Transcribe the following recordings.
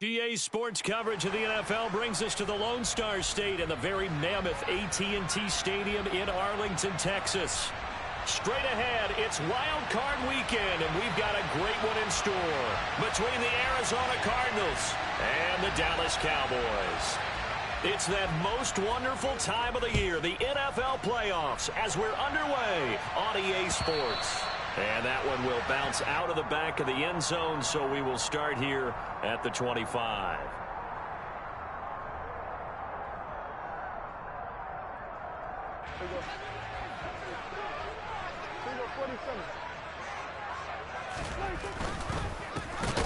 GA Sports coverage of the NFL brings us to the Lone Star State and the very mammoth AT&T Stadium in Arlington, Texas. Straight ahead, it's Wild Card Weekend, and we've got a great one in store between the Arizona Cardinals and the Dallas Cowboys. It's that most wonderful time of the year, the NFL playoffs, as we're underway on EA Sports. And that one will bounce out of the back of the end zone, so we will start here at the 25.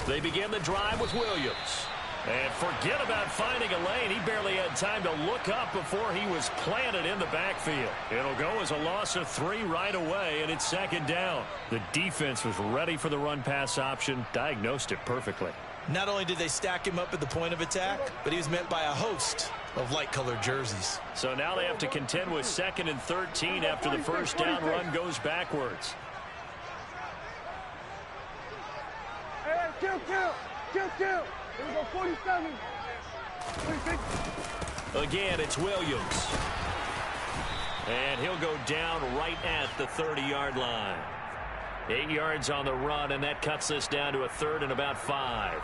They begin the drive with Williams. And forget about finding a lane. He barely had time to look up before he was planted in the backfield. It'll go as a loss of 3 right away, and it's second down. The defense was ready for the run-pass option, diagnosed it perfectly. Not only did they stack him up at the point of attack, but he was met by a host of light-colored jerseys. So now they have to contend with 2nd and 13 after the first down run goes backwards. Hey, kill. Here we go, 47. 46. Again, it's Williams. And he'll go down right at the 30-yard line. 8 yards on the run, and that cuts this down to a 3rd and about 5.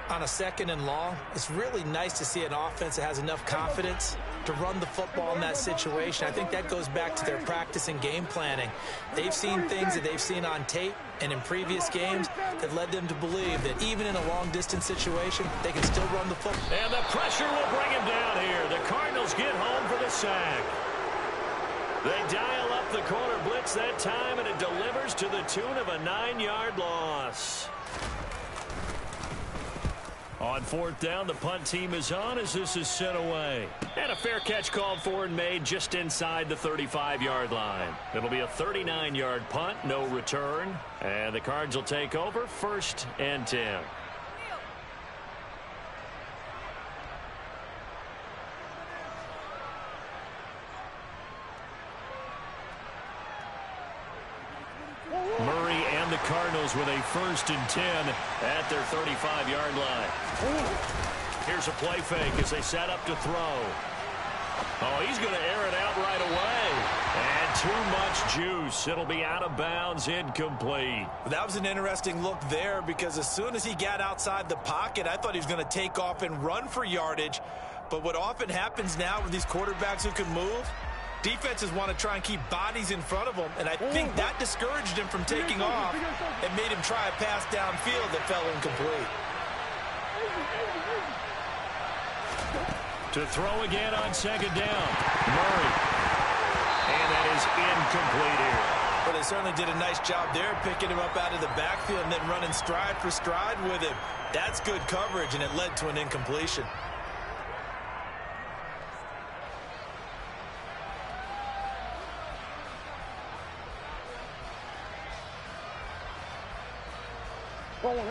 On a 2nd and long, it's really nice to see an offense that has enough confidence to run the football in that situation. I think that goes back to their practice and game planning. They've seen things that they've seen on tape and in previous games that led them to believe that even in a long-distance situation, they can still run the football. And the pressure will bring him down here. The Cardinals get home for the sack. They dial up the corner blitz that time, and it delivers to the tune of a 9-yard loss. On 4th down, the punt team is on as this is sent away. And a fair catch called for and made just inside the 35-yard line. It'll be a 39-yard punt, no return. And the Cards will take over, 1st and 10. Murray and the Cardinals with a 1st and 10 at their 35-yard line. Here's a play fake as they set up to throw. Oh, he's going to air it out right away. And too much juice. It'll be out of bounds, incomplete. That was an interesting look there because as soon as he got outside the pocket, I thought he was going to take off and run for yardage. But what often happens now with these quarterbacks who can move, defenses want to try and keep bodies in front of them, and I think that discouraged him from taking off and made him try a pass downfield that fell incomplete. To throw again on 2nd down. Murray. And that is incomplete here. But they certainly did a nice job there, picking him up out of the backfield and then running stride for stride with him. That's good coverage, and it led to an incompletion.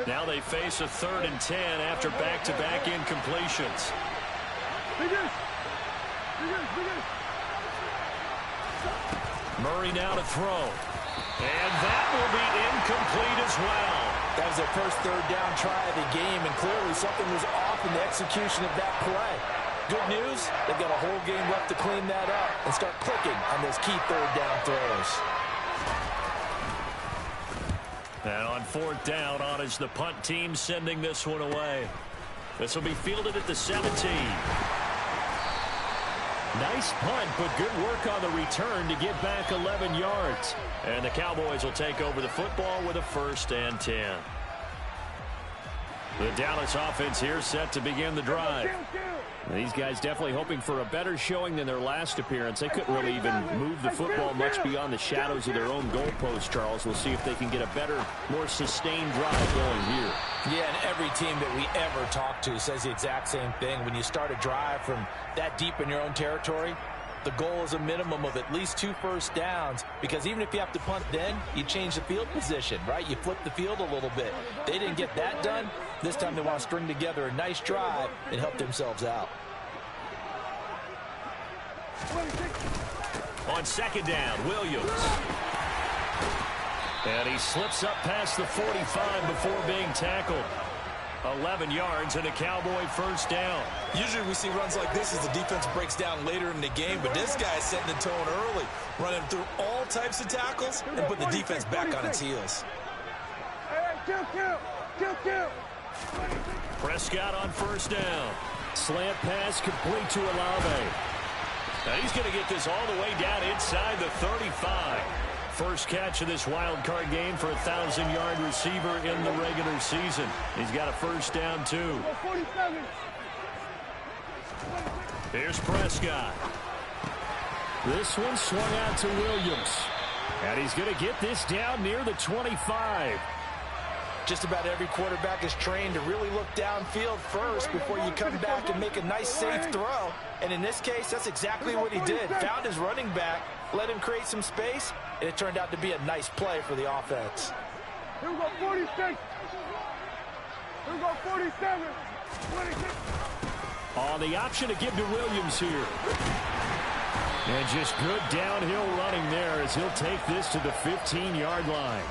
Now they face a 3rd and 10 after back-to-back incompletions. Murray now to throw. And that will be incomplete as well. That was their first 3rd down try of the game, and clearly something was off in the execution of that play. Good news, they've got a whole game left to clean that up and start clicking on those key 3rd down throws. And on 4th down, on is the punt team sending this one away. This will be fielded at the 17. Nice punt, but good work on the return to get back 11 yards. And the Cowboys will take over the football with a 1st and 10. The Dallas offense here set to begin the drive. These guys definitely hoping for a better showing than their last appearance. They couldn't really even move the football much beyond the shadows of their own goalpost, Charles. We'll see if they can get a better, more sustained drive going here. Yeah, and every team that we ever talk to says the exact same thing. When you start a drive from that deep in your own territory, the goal is a minimum of at least 2 first downs, because even if you have to punt then, you change the field position, right? You flip the field a little bit. They didn't get that done. This time they want to string together a nice drive and help themselves out. On 2nd down, Williams. And he slips up past the 45 before being tackled. 11 yards and a Cowboy first down. Usually we see runs like this as the defense breaks down later in the game, but this guy is setting the tone early, running through all types of tackles and put the defense back on its heels. Prescott on first down. Slant pass complete to Olave. Now he's going to get this all the way down inside the 35. First catch of this wild card game for a 1,000-yard receiver in the regular season. He's got a first down, too. Here's Prescott. This one swung out to Williams. And he's going to get this down near the 25. Just about every quarterback is trained to really look downfield first before you come back and make a nice, safe throw. And in this case, that's exactly what he did. Found his running back, let him create some space, and it turned out to be a nice play for the offense. Here we go, 46. Here we go, 47. 26. On the option to give to Williams here. And just good downhill running there as he'll take this to the 15-yard line.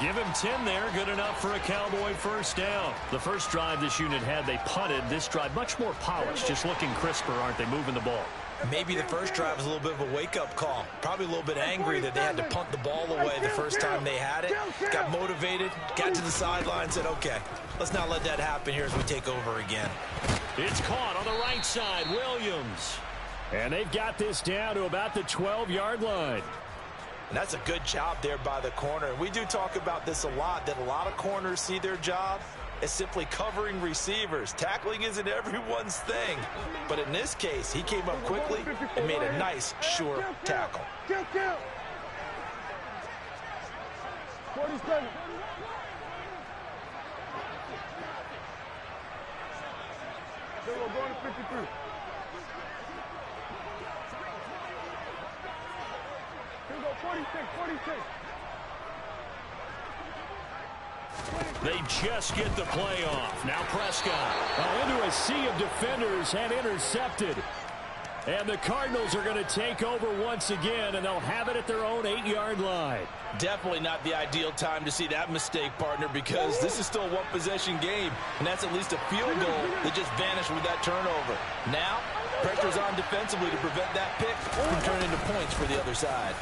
Give him 10 there, good enough for a Cowboy first down. The first drive this unit had, they punted. This drive, much more polished, just looking crisper, aren't they, moving the ball? Maybe the first drive was a little bit of a wake-up call. Probably a little bit angry that they had to punt the ball away the first time they had it. Got motivated, got to the sideline, said, okay, let's not let that happen here as we take over again. It's caught on the right side, Williams. And they've got this down to about the 12-yard line. And that's a good job there by the corner. And we do talk about this a lot, that a lot of corners see their job as simply covering receivers. Tackling isn't everyone's thing. But in this case, he came up quickly and made a nice, sure tackle. 47. Then we're going to 53. Here we go, 46, 46. They just get the play off. Now Prescott into a sea of defenders and intercepted. And the Cardinals are going to take over once again, and they'll have it at their own 8-yard line. Definitely not the ideal time to see that mistake, partner, because this is still a one-possession game, and that's at least a field goal that just vanished with that turnover. Now, pressure's on defensively to prevent that pick from turning into points for the other side.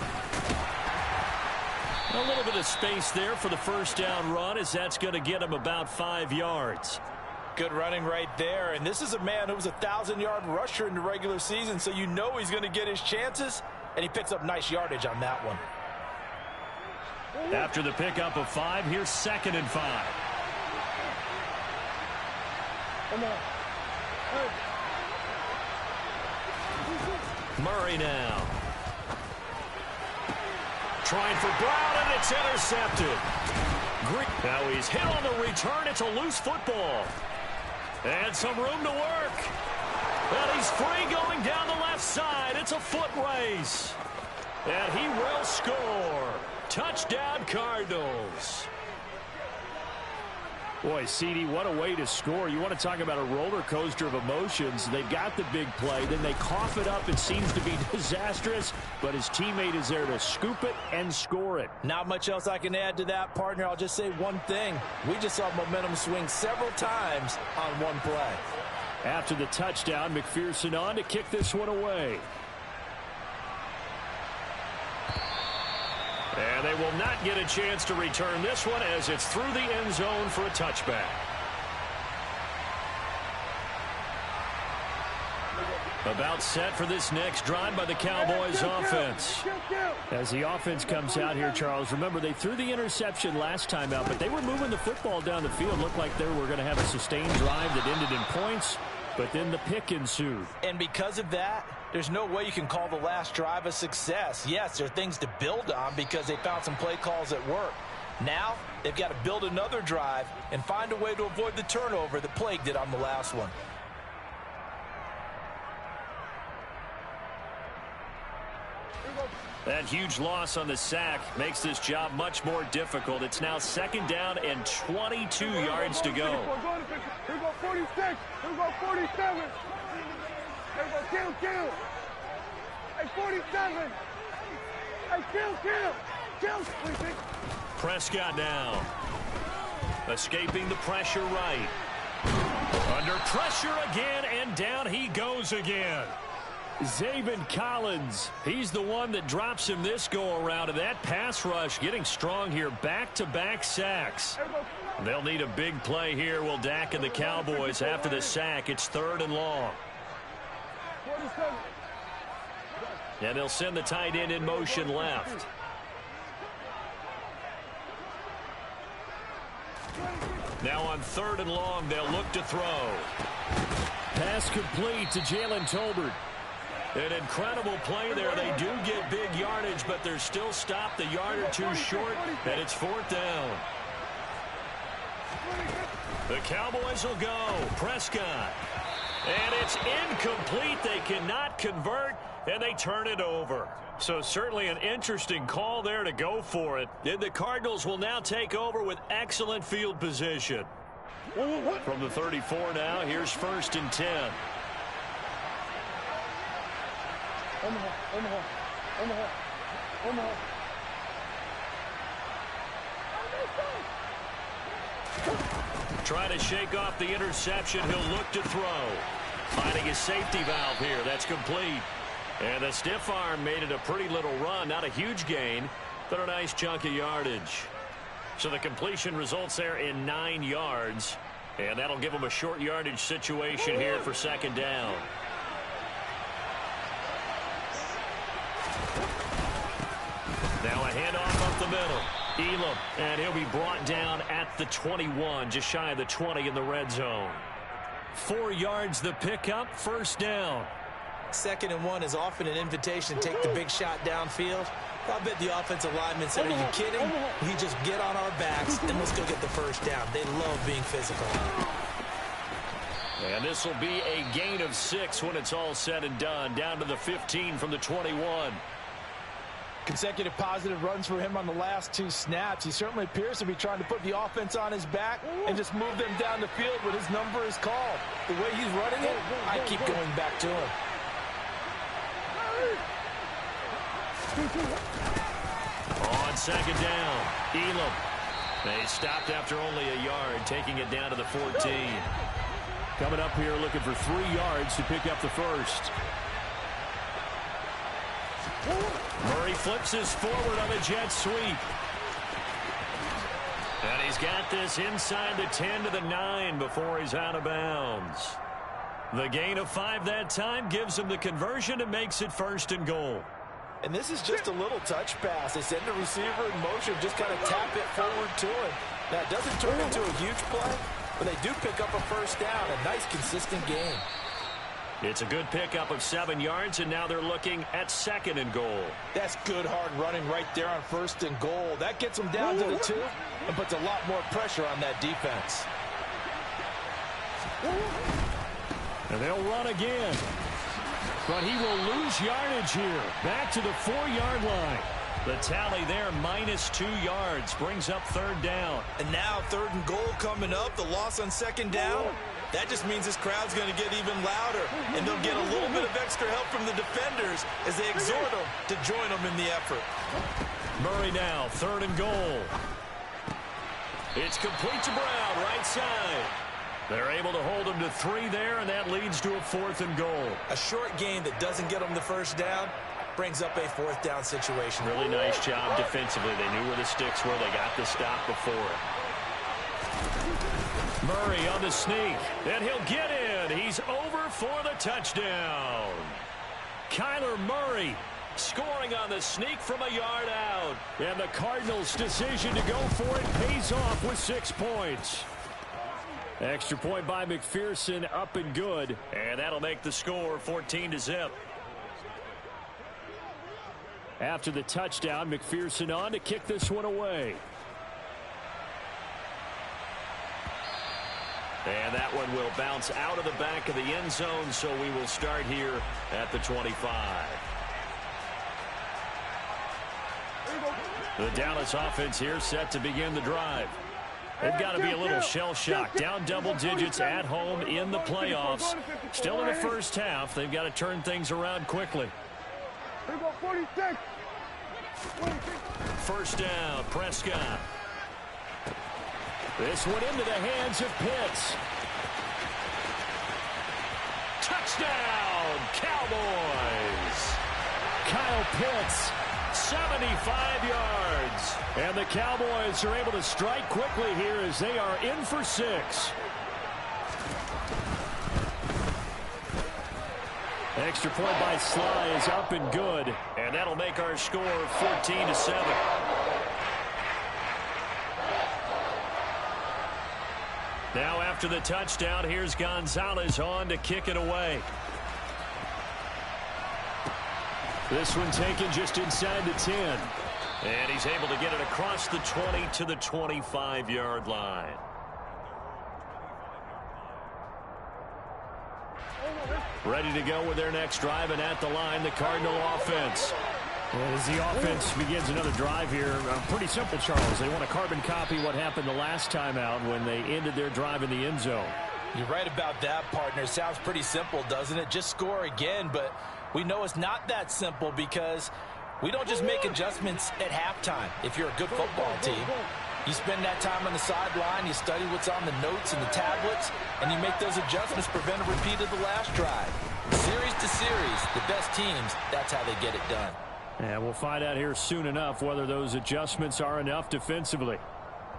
A little bit of space there for the first down run, as that's going to get him about 5 yards. Good running right there, and this is a man who was a 1,000-yard rusher in the regular season, so you know he's going to get his chances, and he picks up nice yardage on that one. After the pickup of 5, here's 2nd and 5. Come on. Hey. Murray now. Trying for Brown, and it's intercepted. Now he's hit on the return. It's a loose football. And some room to work. And he's free going down the left side. It's a foot race. And he will score. Touchdown, Cardinals. Boy, CD, what a way to score. You want to talk about a roller coaster of emotions. They've got the big play. Then they cough it up. It seems to be disastrous. But his teammate is there to scoop it and score it. Not much else I can add to that, partner. I'll just say one thing. We just saw momentum swing several times on one play. After the touchdown, McPherson on to kick this one away. And they will not get a chance to return this one as it's through the end zone for a touchback. About set for this next drive by the Cowboys offense. As the offense comes out here, Charles, remember they threw the interception last time out, but they were moving the football down the field. Looked like they were going to have a sustained drive that ended in points, but then the pick ensued. And because of that, there's no way you can call the last drive a success. Yes, there are things to build on because they found some play calls that work. Now, they've got to build another drive and find a way to avoid the turnover that plagued it on the last one. That huge loss on the sack makes this job much more difficult. It's now 2nd down and 22 yards to go. Here we go, 46. Here we go, 47. Here we go, kill. Hey, 47. Hey, kill. 46. Prescott now. Escaping the pressure right. Under pressure again, and down he goes again. Zaven Collins, he's the one that drops him this go-around, and that pass rush getting strong here. Back-to-back sacks. They'll need a big play here, will Dak and the Cowboys. After the sack, it's 3rd and long. And they'll send the tight end in motion left. Now on 3rd and long, they'll look to throw. Pass complete to Jalen Tolbert. An incredible play there. They do get big yardage, but they're still stopped a yard or two short, and it's 4th down. The Cowboys will go. Prescott. And it's incomplete. They cannot convert, and they turn it over. So certainly an interesting call there to go for it. And the Cardinals will now take over with excellent field position. From the 34 now, here's 1st and 10. Trying to shake off the interception. He'll look to throw. Finding his safety valve here. That's complete. And the stiff arm made it a pretty little run. Not a huge gain, but a nice chunk of yardage. So the completion results there in 9 yards. And that'll give him a short yardage situation here for 2nd down. Now a handoff up the middle. Elam, and he'll be brought down at the 21, just shy of the 20 in the red zone. 4 yards the pickup, 1st down. 2nd and 1 is often an invitation to take the big shot downfield. I bet the offensive linemen said, are you kidding? We just get on our backs and let's go get the 1st down. They love being physical. And this will be a gain of 6 when it's all said and done. Down to the 15 from the 21. Consecutive positive runs for him on the last 2 snaps. He certainly appears to be trying to put the offense on his back and just move them down the field when his number is called. The way he's running it, I keep going back to him. On 2nd down, Elam. They stopped after only a yard, taking it down to the 14. Coming up here looking for 3 yards to pick up the 1st. Murray flips his forward on a jet sweep. And he's got this inside the 10 to the 9 before he's out of bounds. The gain of 5 that time gives him the conversion and makes it 1st and goal. And this is just a little touch pass. They send the receiver in motion, just kind of tap it forward to him. Now, it doesn't turn into a huge play, but they do pick up a 1st down. A nice, consistent game. It's a good pickup of 7 yards, and now they're looking at 2nd and goal. That's good, hard running right there on 1st and goal. That gets them down to the 2 and puts a lot more pressure on that defense. And they'll run again. But he will lose yardage here. Back to the 4-yard line. The tally there, -2 yards, brings up 3rd down. And now 3rd and goal coming up. The loss on 2nd down. That just means this crowd's going to get even louder. And they'll get a little bit of extra help from the defenders as they exhort them to join them in the effort. Murray now, 3rd and goal. It's complete to Brown, right side. They're able to hold him to 3 there, and that leads to a 4th and goal. A short gain that doesn't get them the 1st down brings up a 4th down situation. Really nice job defensively. They knew where the sticks were. They got the stop before it. Murray on the sneak, and he'll get in. He's over for the touchdown. Kyler Murray scoring on the sneak from a yard out. And the Cardinals' decision to go for it pays off with 6 points. Extra point by McPherson, up and good. And that'll make the score 14-0. After the touchdown, McPherson on to kick this one away. And that one will bounce out of the back of the end zone, so we will start here at the 25. The Dallas offense here set to begin the drive. They've got to be a little shell-shocked. Down double digits at home in the playoffs. Still in the first half. They've got to turn things around quickly. 46. 1st down, Prescott. This one into the hands of Pitts. Touchdown, Cowboys! Kyle Pitts, 75 yards. And the Cowboys are able to strike quickly here as they are in for 6. Extra point by Sly is up and good. And that'll make our score 14-7. Now after the touchdown, here's Gonzalez on to kick it away. This one taken just inside the 10. And he's able to get it across the 20 to the 25-yard line. Ready to go with their next drive, and at the line, the Cardinal offense. Well, as the offense begins another drive here, pretty simple, Charles. They want to carbon copy what happened the last time out when they ended their drive in the end zone. You're right about that, partner. Sounds pretty simple, doesn't it? Just score again, but we know it's not that simple because we don't just make adjustments at halftime if you're a good football team. You spend that time on the sideline, you study what's on the notes and the tablets, and you make those adjustments to prevent a repeat of the last drive. Series to series, the best teams, that's how they get it done. And we'll find out here soon enough whether those adjustments are enough defensively.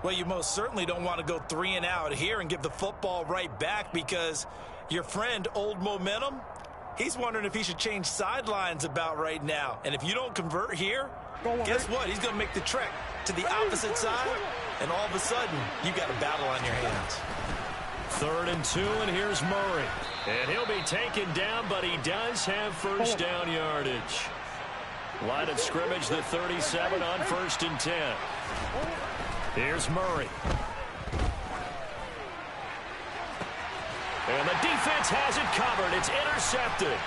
Well, you most certainly don't want to go 3 and out here and give the football right back because your friend, Old Momentum, he's wondering if he should change sidelines about right now. And if you don't convert here, guess what? He's going to make the trek to the opposite side, and all of a sudden, you got a battle on your hands. 3rd and 2, and here's Murray. And he'll be taken down, but he does have first down yardage. Line of scrimmage, the 37 on 1st and 10. Here's Murray. And the defense has it covered. It's intercepted.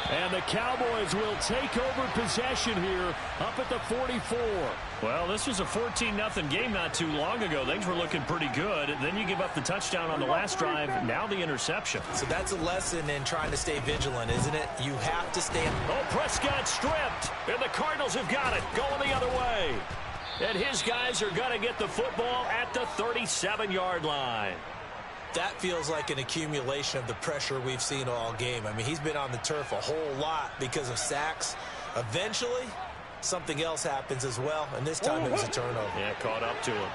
And the Cowboys will take over possession here up at the 44. Well, this was a 14-0 game not too long ago. Things were looking pretty good. Then you give up the touchdown on the last drive. Now the interception. So that's a lesson in trying to stay vigilant, isn't it? You have to stay. Oh, Prescott stripped. And the Cardinals have got it. Going the other way. And his guys are going to get the football at the 37-yard line. That feels like an accumulation of the pressure we've seen all game. I mean, he's been on the turf a whole lot because of sacks. Eventually, something else happens as well, and this time it was a turnover. Yeah, caught up to him.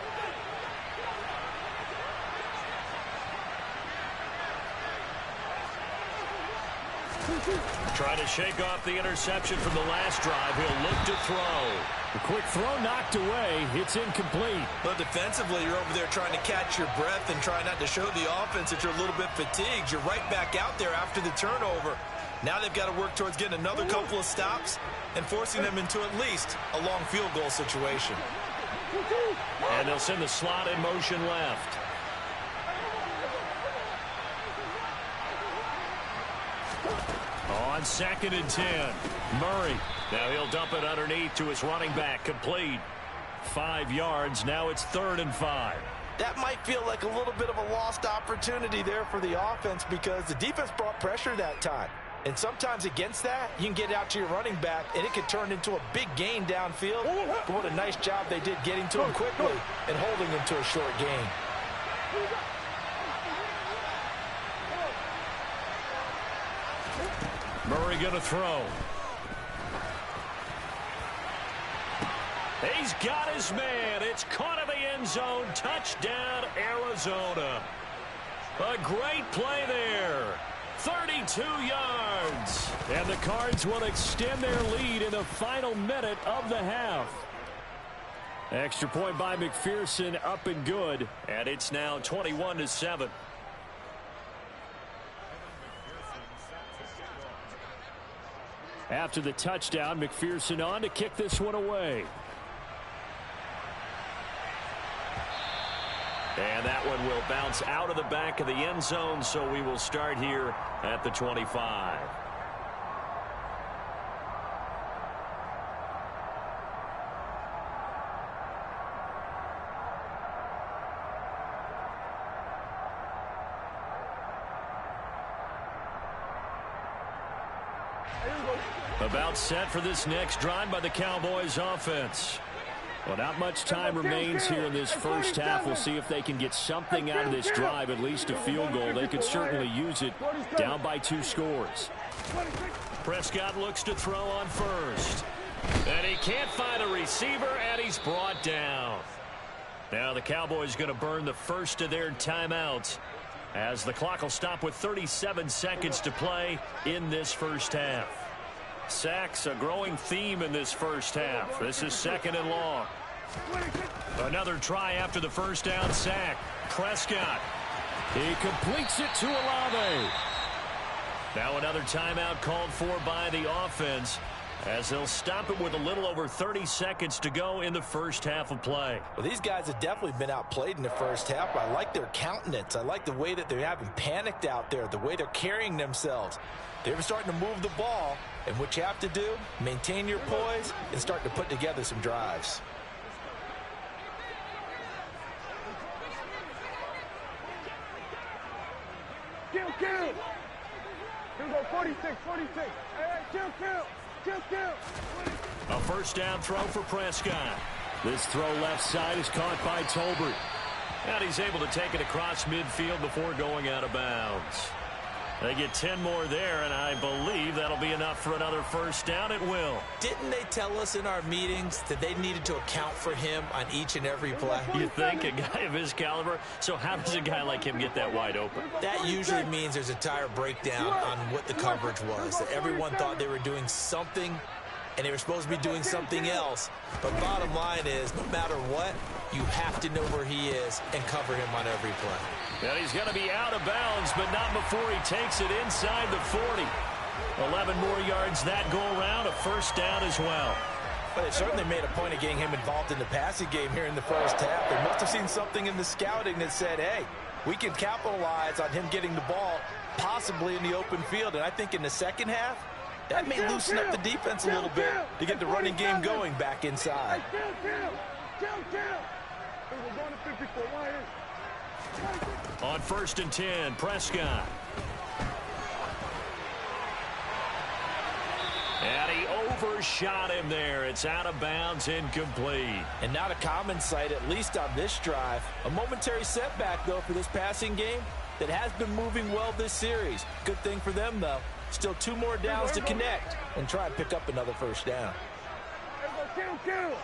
Trying to shake off the interception from the last drive. He'll look to throw. The quick throw knocked away. It's incomplete. But defensively, you're over there trying to catch your breath and try not to show the offense that you're a little bit fatigued. You're right back out there after the turnover. Now they've got to work towards getting another couple of stops and forcing them into at least a long field goal situation. And they'll send the slot in motion left. On 2nd and 10, Murray. Now he'll dump it underneath to his running back. Complete. 5 yards. Now it's 3rd and 5. That might feel like a little bit of a lost opportunity there for the offense because the defense brought pressure that time. And sometimes against that, you can get out to your running back, and it could turn into a big gain downfield. But what a nice job they did getting to him quickly and holding him to a short gain. Murray going to throw. He's got his man. It's caught in the end zone. Touchdown, Arizona. A great play there. 32 yards. And the Cards will extend their lead in the final minute of the half. Extra point by McPherson, up and good. And it's now 21-7. After the touchdown, McPherson on to kick this one away. And that one will bounce out of the back of the end zone, so we will start here at the 25. About set for this next drive by the Cowboys offense. Well, not much time remains here in this first half. We'll see if they can get something out of this drive, at least a field goal. They could certainly use it, down by 2 scores. Prescott looks to throw on first. And he can't find a receiver, and he's brought down. Now the Cowboys going to burn the first of their timeouts, as the clock will stop with 37 seconds to play in this first half. Sacks, a growing theme in this first half. This is 2nd and long. Another try after the first down sack. Prescott. He completes it to Olave. Now another timeout called for by the offense, as they'll stop it with a little over 30 seconds to go in the first half of play. Well, these guys have definitely been outplayed in the first half. I like their countenance. I like the way that they're having panicked out there, the way they're carrying themselves. They're starting to move the ball, and what you have to do, maintain your poise and start to put together some drives. Kill. Here we go, 46. Kill. A first down throw for Prescott. This throw left side is caught by Tolbert. And he's able to take it across midfield before going out of bounds. They get 10 more there, and I believe that'll be enough for another first down. It will. Didn't they tell us in our meetings that they needed to account for him on each and every play? You think, a guy of his caliber? So how does a guy like him get that wide open? That usually means there's a tire breakdown on what the coverage was. That everyone thought they were doing something, and they were supposed to be doing something else. But bottom line is, no matter what, you have to know where he is and cover him on every play. And he's going to be out of bounds, but not before he takes it inside the 40. 11 more yards that go around, a first down as well. But they certainly made a point of getting him involved in the passing game here in the first half. They must have seen something in the scouting that said, hey, we can capitalize on him getting the ball possibly in the open field. And I think in the second half, that may loosen up the defense a little bit to get the running game going back inside. On 1st and 10, Prescott. And he overshot him there. It's out of bounds, incomplete. And not a common sight, at least on this drive. A momentary setback, though, for this passing game that has been moving well this series. Good thing for them, though. Still 2 more downs to connect and try and pick up another first down. Kill.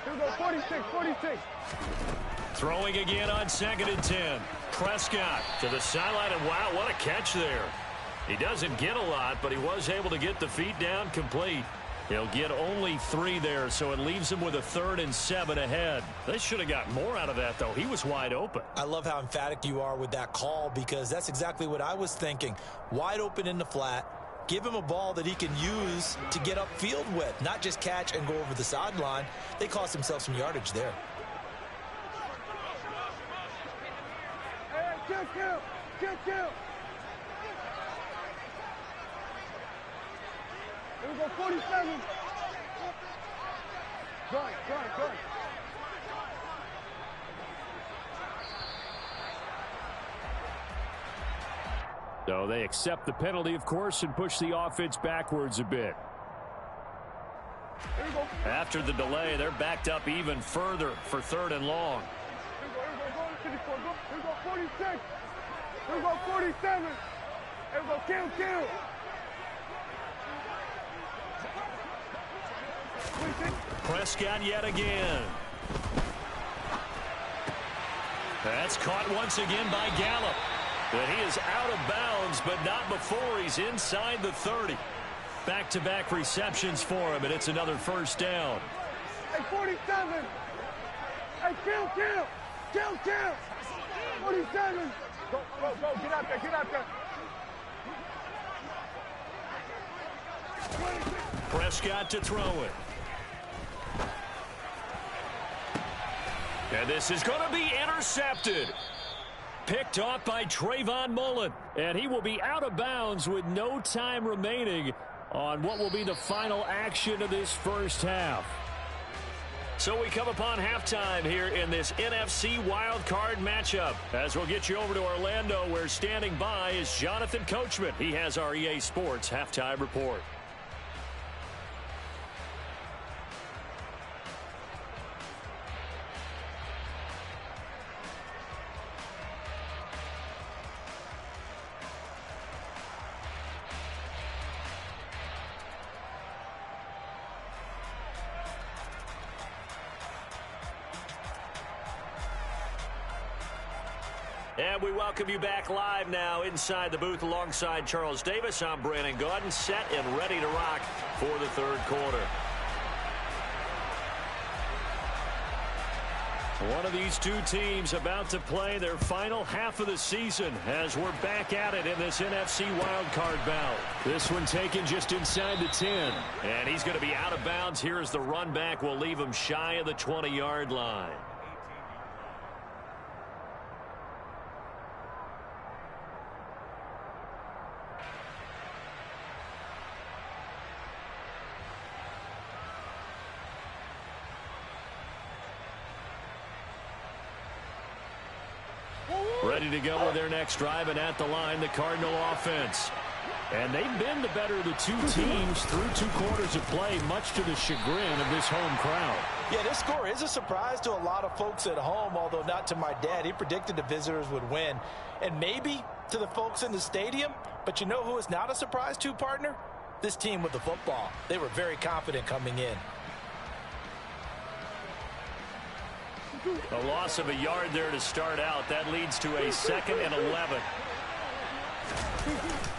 Here we go, 46. Throwing again on 2nd and 10. Prescott to the sideline, and wow, what a catch there. He doesn't get a lot, but he was able to get the feet down complete. He'll get only 3 there, so it leaves him with a 3rd and 7 ahead. They should have got more out of that, though. He was wide open. I love how emphatic you are with that call, because that's exactly what I was thinking. Wide open in the flat. Give him a ball that he can use to get upfield with, not just catch and go over the sideline. They cost themselves some yardage there. Kill. Here we go, 47. Good. So they accept the penalty, of course, and push the offense backwards a bit. After the delay, they're backed up even further for 3rd and long. Here we go, 46. Here we go, 47. Here we go, kill. Prescott yet again. That's caught once again by Gallup. But he is out of bounds, but not before he's inside the 30. Back-to-back receptions for him, and it's another first down. Hey, 47. Hey, kill. 47. Go. Get out there. Prescott to throw it. And this is going to be intercepted. Picked off by Trayvon Mullen. And he will be out of bounds with no time remaining on what will be the final action of this first half. So we come upon halftime here in this NFC wildcard matchup. As we'll get you over to Orlando, where standing by is Jonathan Coachman. He has our EA Sports halftime report. And we welcome you back live now inside the booth alongside Charles Davis. I'm Brandon Gaudin, set and ready to rock for the third quarter. One of these two teams about to play their final half of the season as we're back at it in this NFC wildcard bout. This one taken just inside the 10. And he's going to be out of bounds here as the run back will leave him shy of the 20-yard line. Ready to go with their next drive, and at the line, the Cardinal offense. And they've been the better of the two teams through 2 quarters of play, much to the chagrin of this home crowd. Yeah, this score is a surprise to a lot of folks at home, although not to my dad. He predicted the visitors would win. And maybe to the folks in the stadium, but you know who is not a surprise to, partner? This team with the football. They were very confident coming in. A loss of a yard there to start out. That leads to a 2nd and 11.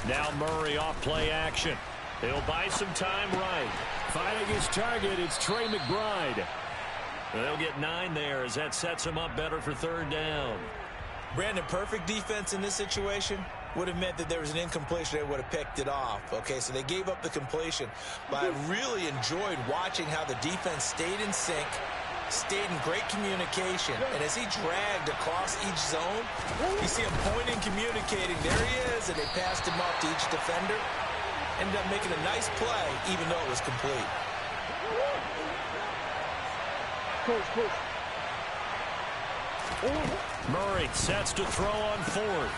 Now Murray off play action. He'll buy some time right. Finding his target, it's Trey McBride. They'll get 9 there as that sets him up better for 3rd down. Brandon, perfect defense in this situation would have meant that there was an incompletion. They would have picked it off. Okay, so they gave up the completion. But I really enjoyed watching how the defense stayed in sync, stayed in great communication, and as he dragged across each zone, you see him pointing, communicating. There he is, and they passed him off to each defender. Ended up making a nice play, even though it was complete. Murray sets to throw on 4th.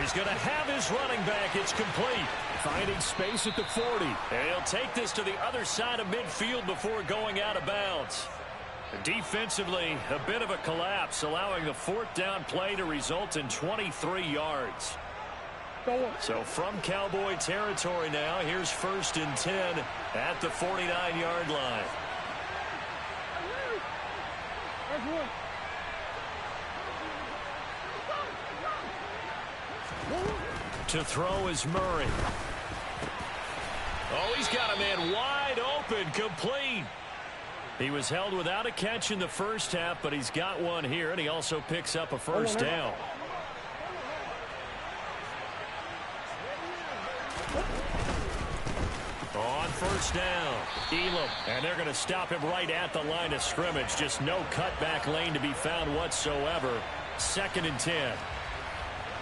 He's going to have his running back. It's complete. Finding space at the 40. And he'll take this to the other side of midfield before going out of bounds. Defensively, a bit of a collapse, allowing the 4th down play to result in 23 yards. So from Cowboy territory now, here's 1st and 10 at the 49-yard line. To throw is Murray. Oh, he's got a man wide open, complete. He was held without a catch in the first half, but he's got one here, and he also picks up a 1st down. On 1st down, Elam, and they're going to stop him right at the line of scrimmage. Just no cutback lane to be found whatsoever. 2nd and 10.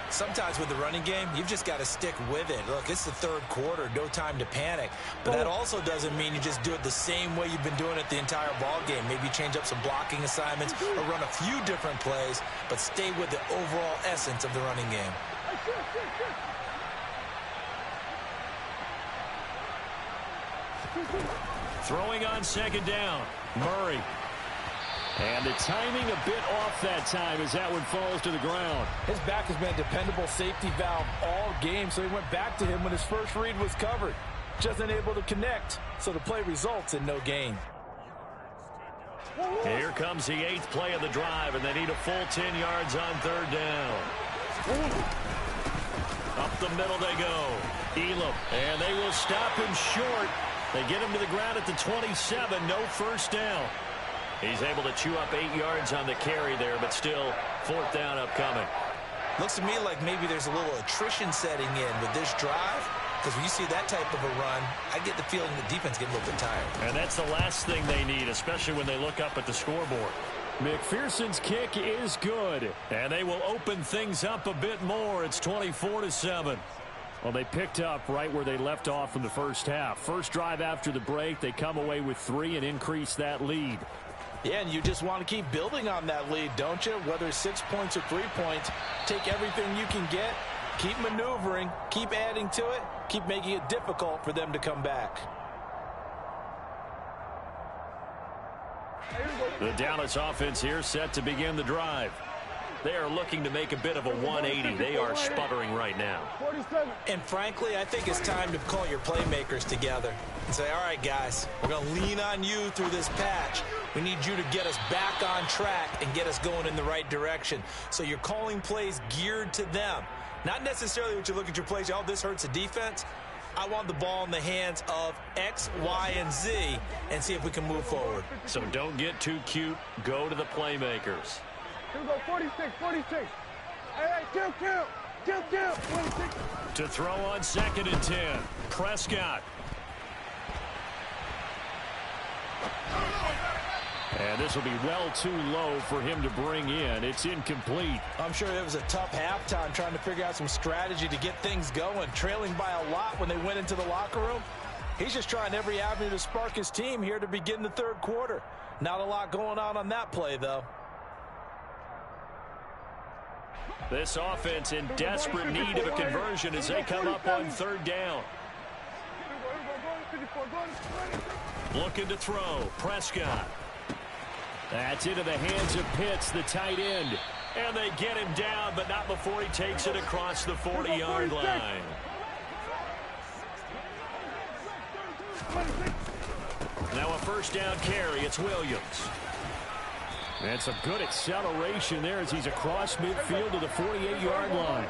Sometimes with the running game, you've just got to stick with it. Look, it's the 3rd quarter, no time to panic. But that also doesn't mean you just do it the same way you've been doing it the entire ball game. Maybe change up some blocking assignments or run a few different plays, but stay with the overall essence of the running game. Throwing on 2nd down, Murray. And the timing a bit off that time as that one falls to the ground. His back has been a dependable safety valve all game, so he went back to him when his first read was covered. Just unable to connect, so the play results in no gain. Here comes the 8th play of the drive, and they need a full 10 yards on 3rd down. Up the middle they go. Elam, and they will stop him short. They get him to the ground at the 27, no 1st down. He's able to chew up 8 yards on the carry there, but still 4th down upcoming. Looks to me like maybe there's a little attrition setting in with this drive, because when you see that type of a run, I get the feeling the defense getting a little bit tired. And that's the last thing they need, especially when they look up at the scoreboard. McPherson's kick is good, and they will open things up a bit more. It's 24-7. Well, they picked up right where they left off in the first half. First drive after the break, they come away with 3 and increase that lead. Yeah, and you just want to keep building on that lead, don't you? Whether it's 6 points or 3 points, take everything you can get, keep maneuvering, keep adding to it, keep making it difficult for them to come back. The Dallas offense here set to begin the drive. They are looking to make a bit of a 180. They are sputtering right now. And frankly, I think it's time to call your playmakers together and say, all right, guys, we're going to lean on you through this patch. We need you to get us back on track and get us going in the right direction. So you're calling plays geared to them. Not necessarily what you look at your plays, oh, this hurts the defense. I want the ball in the hands of X, Y, and Z and see if we can move forward. So don't get too cute. Go to the playmakers. Here we go, 46, 46. Hey, kill. 46. To throw on 2nd and 10. Prescott. And this will be well too low for him to bring in. It's incomplete. I'm sure it was a tough halftime trying to figure out some strategy to get things going. Trailing by a lot when they went into the locker room. He's just trying every avenue to spark his team here to begin the 3rd quarter. Not a lot going on that play, though. This offense in desperate need of a conversion as they come up on 3rd down. Looking to throw. Prescott. That's into the hands of Pitts, the tight end. And they get him down, but not before he takes it across the 40-yard line. Now a 1st down carry. It's Williams. And some good acceleration there as he's across midfield to the 48-yard line.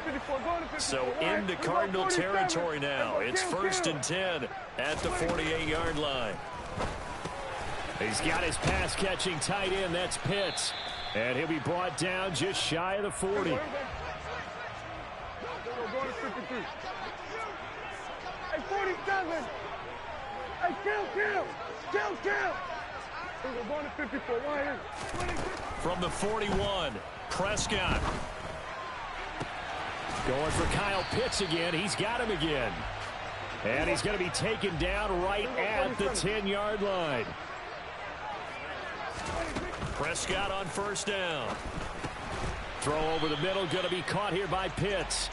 So into Cardinal territory now. It's 1st and 10 at the 48-yard line. He's got his pass-catching tight end. That's Pitts. And he'll be brought down just shy of the 40. Hey, 47. Hey, kill. We're going to 54. From the 41, Prescott. Going for Kyle Pitts again. He's got him again. And he's going to be taken down right at the 10-yard line. Prescott on 1st down. Throw over the middle, going to be caught here by Pitts.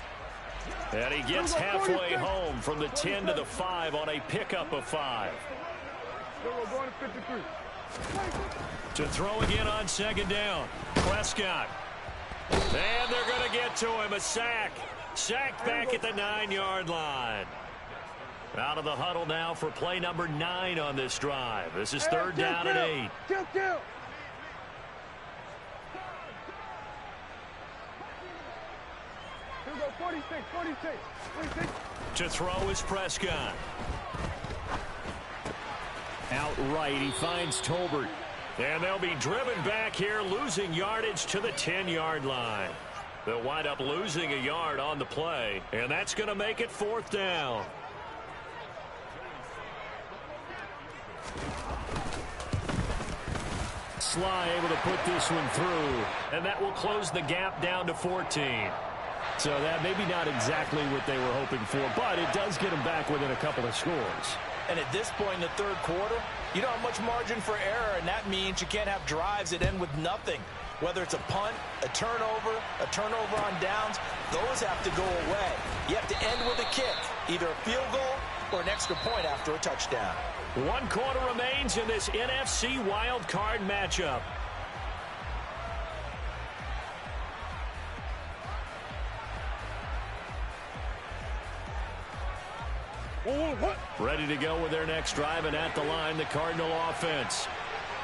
And he gets halfway home from the 10 to the 5 on a pickup of 5. To throw again on 2nd down. Prescott. And they're going to get to him. A sack. Sacked back at the 9-yard line. Out of the huddle now for play number 9 on this drive. This is 3rd down and 8. Kill. Here we go, 46. To throw is Prescott. Outright, he finds Tolbert. And they'll be driven back here, losing yardage to the 10-yard line. They'll wind up losing a yard on the play, and that's going to make it 4th down. Sly able to put this one through, and that will close the gap down to 14. So that maybe not exactly what they were hoping for, but it does get them back within a couple of scores. And at this point in the 3rd quarter, you don't have much margin for error, and that means you can't have drives that end with nothing. Whether it's a punt, a turnover on downs, those have to go away. You have to end with a kick, either a field goal or an extra point after a touchdown. 1 quarter remains in this NFC wild card matchup. Ready to go with their next drive, and at the line, the Cardinal offense.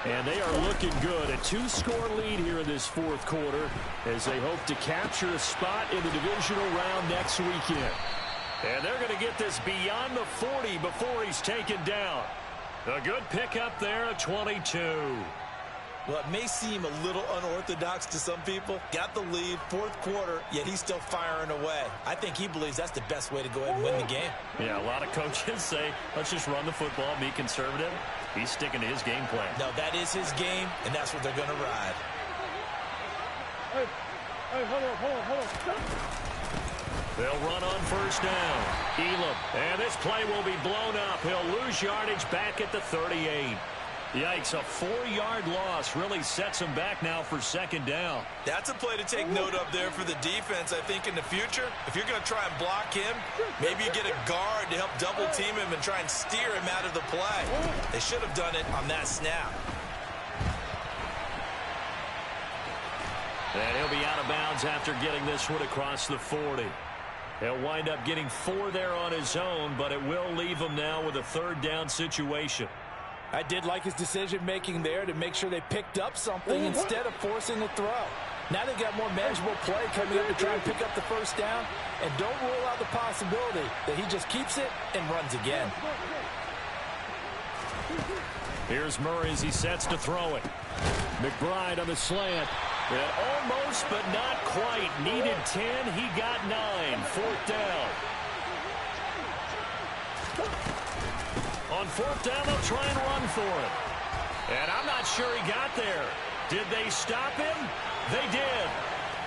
And they are looking good. A 2-score lead here in this 4th quarter as they hope to capture a spot in the divisional round next weekend. And they're going to get this beyond the 40 before he's taken down. A good pickup there at 22. Well, it may seem a little unorthodox to some people. Got the lead, 4th quarter, yet he's still firing away. I think he believes that's the best way to go ahead and win the game. Yeah, a lot of coaches say, let's just run the football, be conservative. He's sticking to his game plan. No, that is his game, and that's what they're going to ride. Hey, hold on. They'll run on 1st down. Elam. And this play will be blown up. He'll lose yardage back at the 38. Yikes, a 4-yard loss really sets him back now for second down. That's a play to take note of there for the defense. I think in the future, if you're going to try and block him, maybe you get a guard to help double team him and try and steer him out of the play. They should have done it on that snap. And he'll be out of bounds after getting this one across the 40. He'll wind up getting 4 there on his own, but it will leave him now with a third down situation. I did like his decision-making there to make sure they picked up something instead of forcing a throw. Now they've got more manageable play coming up to try and pick up the first down, and don't rule out the possibility that he just keeps it and runs again. Here's Murray as he sets to throw it. McBride on the slant. And almost, but not quite. Needed 10. He got 9. Fourth down. On fourth down, they'll try and run for it. And I'm not sure he got there. Did they stop him? They did.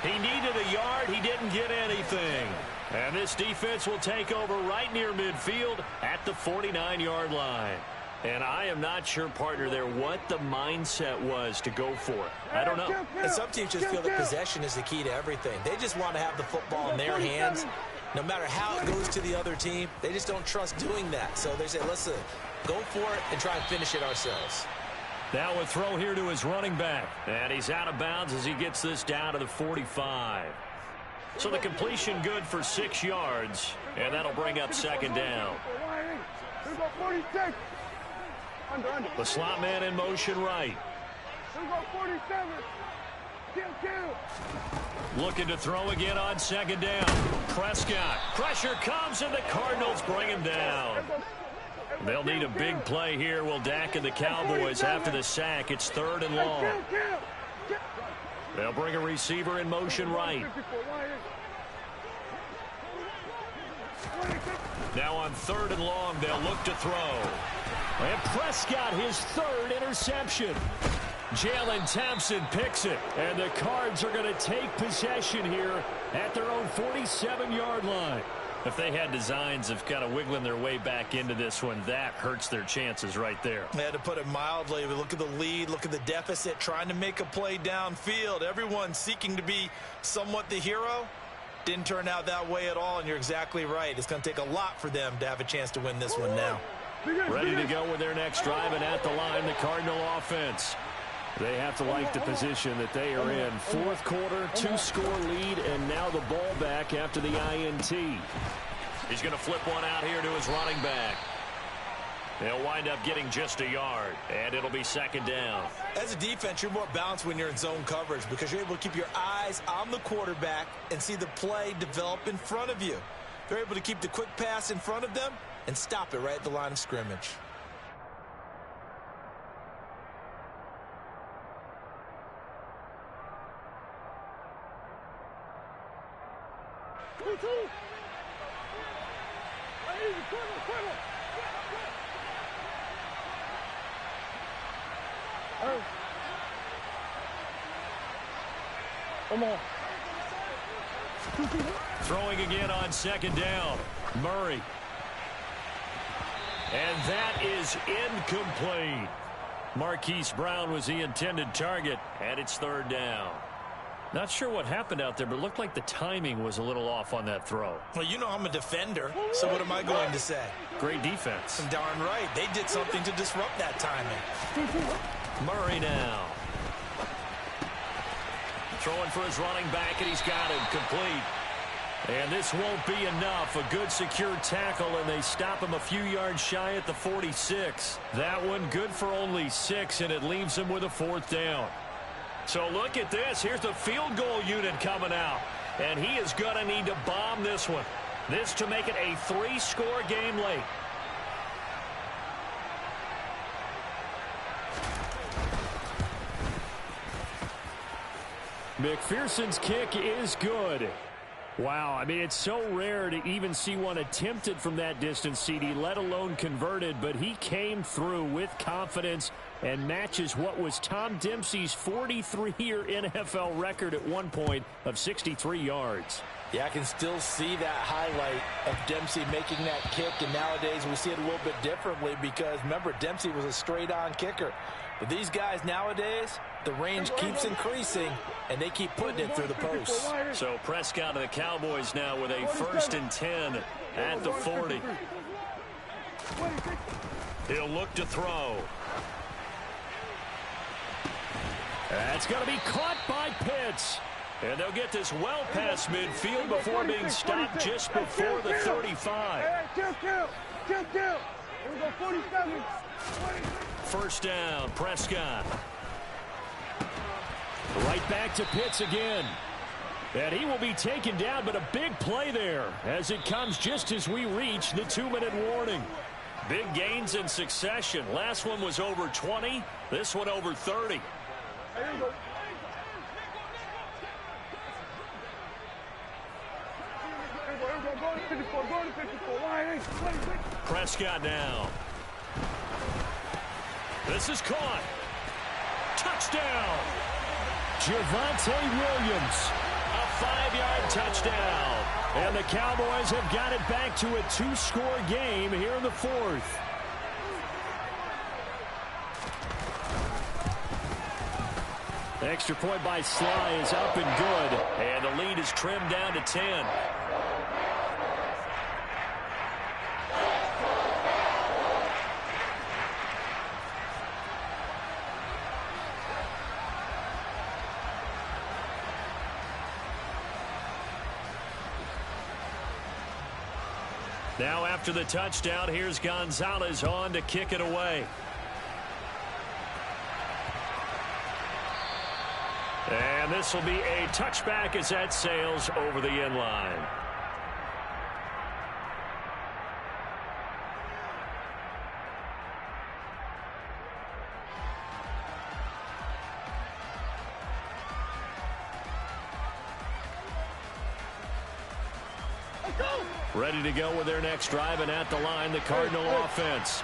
He needed a yard. He didn't get anything. And this defense will take over right near midfield at the 49-yard line. And I am not sure, partner, there what the mindset was to go for it. I don't know. And some teams just feel that possession is the key to everything. They just want to have the football in their hands. No matter how it goes to the other team, they just don't trust doing that. So they say, let's go for it and try and finish it ourselves. Now a throw here to his running back. And he's out of bounds as he gets this down to the 45. So the completion good for 6 yards. And that'll bring up second down. The slot man in motion right. Looking to throw again on second down. Prescott. Pressure comes and the Cardinals bring him down. They'll need a big play here. Will Dak and the Cowboys after the sack. It's third and long. They'll bring a receiver in motion right. Now on third and long, they'll look to throw. And Prescott, his third interception. Jalen Thompson picks it. And the Cards are going to take possession here at their own 47-yard line. If they had designs of kind of wiggling their way back into this one, that hurts their chances right there. They had to put it mildly. Look at the lead, look at the deficit, trying to make a play downfield. Everyone seeking to be somewhat the hero. Didn't turn out that way at all, and you're exactly right. It's going to take a lot for them to have a chance to win this one now. Ready to go with their next drive, and at the line, the Cardinal offense. They have to like the position that they are in. Fourth quarter, 2-score lead, and now the ball back after the INT. He's going to flip one out here to his running back. They'll wind up getting just a yard, and it'll be second down. As a defense, you're more balanced when you're in zone coverage because you're able to keep your eyes on the quarterback and see the play develop in front of you. They're able to keep the quick pass in front of them and stop it right at the line of scrimmage. Come on. Throwing again on second down. Murray. And that is incomplete. Marquise Brown was the intended target, and it's third down. Not sure what happened out there, but it looked like the timing was a little off on that throw. Well, you know I'm a defender, so what am I going to say? Great defense. Darn right. They did something to disrupt that timing. Murray now. Throwing for his running back, and he's got him complete. And this won't be enough. A good secure tackle, and they stop him a few yards shy at the 46. That one good for only 6, and it leaves him with a fourth down. So look at this. Here's the field goal unit coming out. And he is going to need to bomb this one. This to make it a 3-score game late. McPherson's kick is good. Wow, I mean, it's so rare to even see one attempted from that distance, CD, let alone converted, but he came through with confidence and matches what was Tom Dempsey's 43-year NFL record at one point of 63 yards. Yeah, I can still see that highlight of Dempsey making that kick, and nowadays we see it a little bit differently because, remember, Dempsey was a straight-on kicker. But these guys nowadays, the range keeps increasing, and they keep putting it through the posts. So Prescott of the Cowboys now with a 1st and 10 at the 40. He'll look to throw. That's going to be caught by Pitts. And they'll get this well past midfield before being stopped just before the 35. First down, Prescott. Right back to Pitts again. And he will be taken down, but a big play there as it comes just as we reach the 2-minute warning. Big gains in succession. Last one was over 20. This one over 30. Prescott now. This is caught. Touchdown. Javonte Williams. A 5-yard touchdown. And the Cowboys have got it back to a 2-score game here in the 4th. Extra point by Sly is up and good. And the lead is trimmed down to 10. Now after the touchdown, here's Gonzalez on to kick it away. And this will be a touchback as that sails over the end line. Ready to go with their next drive, and at the line, the Cardinal offense.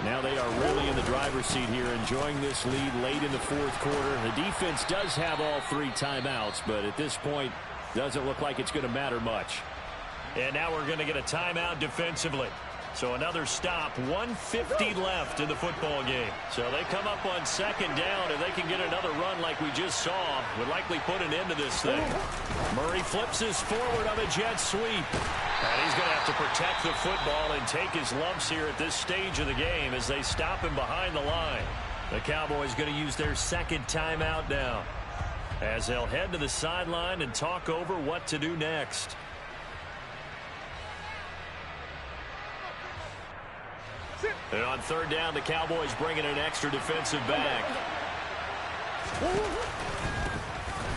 Now they are really in the driver's seat here, enjoying this lead late in the 4th quarter. The defense does have all 3 timeouts, but at this point, doesn't look like it's going to matter much. And now we're going to get a timeout defensively. So another stop, 1:50 left in the football game. So they come up on 2nd down, and they can get another run like we just saw. Would likely put an end to this thing. Murray flips his forward on a jet sweep. And he's going to have to protect the football and take his lumps here at this stage of the game as they stop him behind the line. The Cowboys going to use their 2nd timeout now as they'll head to the sideline and talk over what to do next. And on 3rd down, the Cowboys bringing an extra defensive back.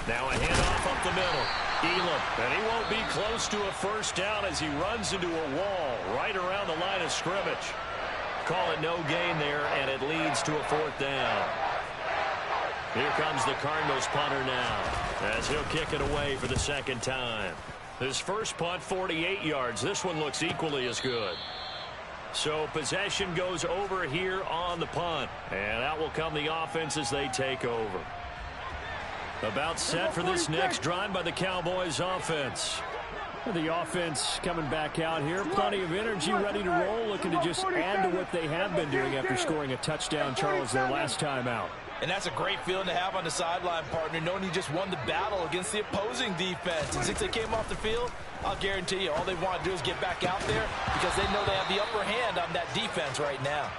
Now a handoff up the middle. Elam, and he won't be close to a 1st down as he runs into a wall right around the line of scrimmage. Call it no gain there, and it leads to a 4th down. Here comes the Cardinals punter now as he'll kick it away for the 2nd time. His first punt, 48 yards. This one looks equally as good. So possession goes over here on the punt, and out will come the offense as they take over. About set for this next drive by the Cowboys offense. The offense coming back out here. Plenty of energy, ready to roll, looking to just add to what they have been doing after scoring a touchdown, Charles, their last time out. And that's a great feeling to have on the sideline, partner, knowing you just won the battle against the opposing defense. And since they came off the field, I'll guarantee you all they want to do is get back out there because they know they have the upper hand on that defense right now.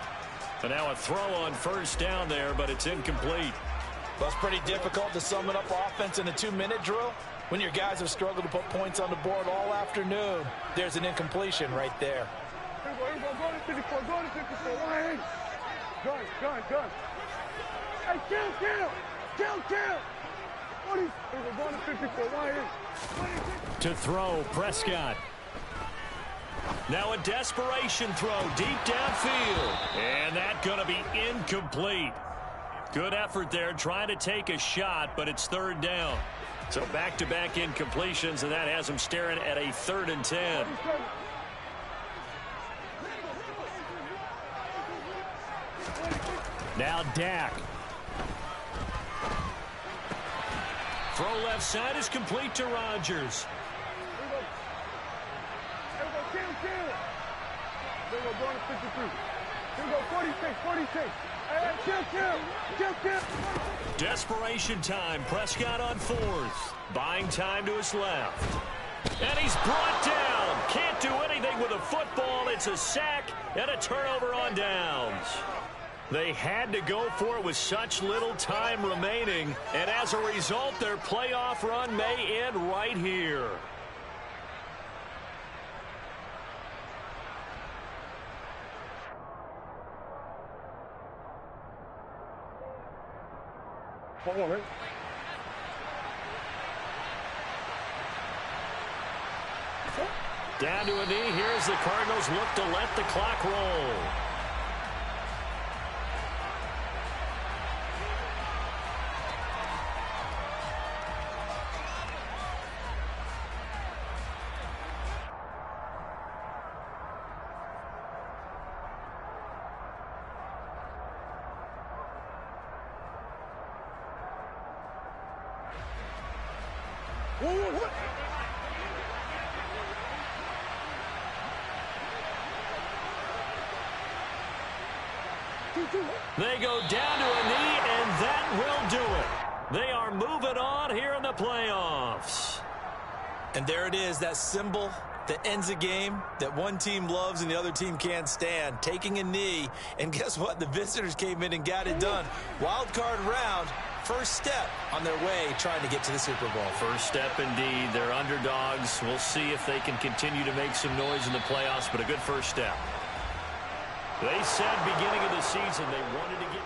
And now a throw on 1st down there, but it's incomplete. Well, it's pretty difficult to sum it up offense in a 2-minute drill when your guys have struggled to put points on the board all afternoon. There's an incompletion right there. Gun. Hey, kill. To throw, Prescott. Now a desperation throw deep downfield. And that's going to be incomplete. Good effort there trying to take a shot, but it's 3rd down. So back-to-back incompletions, and that has them staring at a 3rd and 10. Now Dak. Throw left side is complete to Rodgers. There we go, going to 53. Here we go, 46, 46. Hey, kill. Desperation time. Prescott on fourth. Buying time to his left. And he's brought down. Can't do anything with a football. It's a sack and a turnover on downs. They had to go for it with such little time remaining. And as a result, their playoff run may end right here. Hold on, man. Down to a knee. Here's the Cardinals look to let the clock roll. What? They go down to a knee, and that will do it. They are moving on here in the playoffs. And there it is, that symbol that ends a game that one team loves and the other team can't stand, taking a knee. And guess what? The visitors came in and got it done. Wild card round, first step on their way trying to get to the Super Bowl. First step indeed. They're underdogs. We'll see if they can continue to make some noise in the playoffs, but a good first step. They said beginning of the season they wanted to get